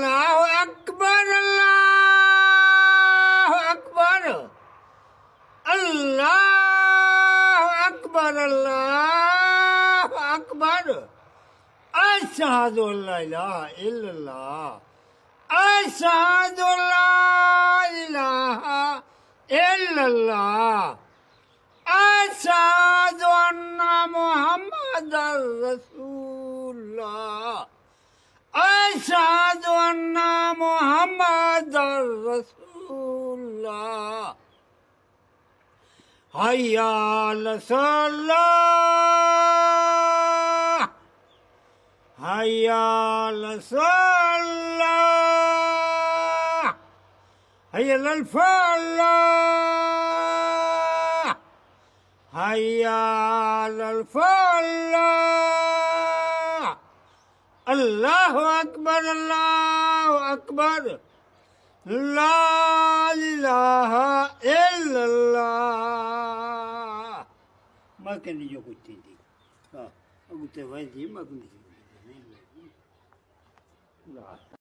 अल्लाहु अकबर अल्लाहु अकबर अल्लाहु अकबर अल्लाहु अकबर अशहदु अल्ला इलाहा इल्लल्लाह अशहदु अल्ला इलाहा इल्लल्लाह अशहदु अन्ना मुहम्मदर रसूलुल्लाह अशहदु अन्ना मुहम्मदर रसूलुल्लाह हय्या अला सलाह हय्या अला सलाह हय्या अल फलाह हय्या अल फलाह अल्लाहु अकबर ला इलाहा इल्लल्लाह ma che ne io cuttiti ah ma che vai di ma che ne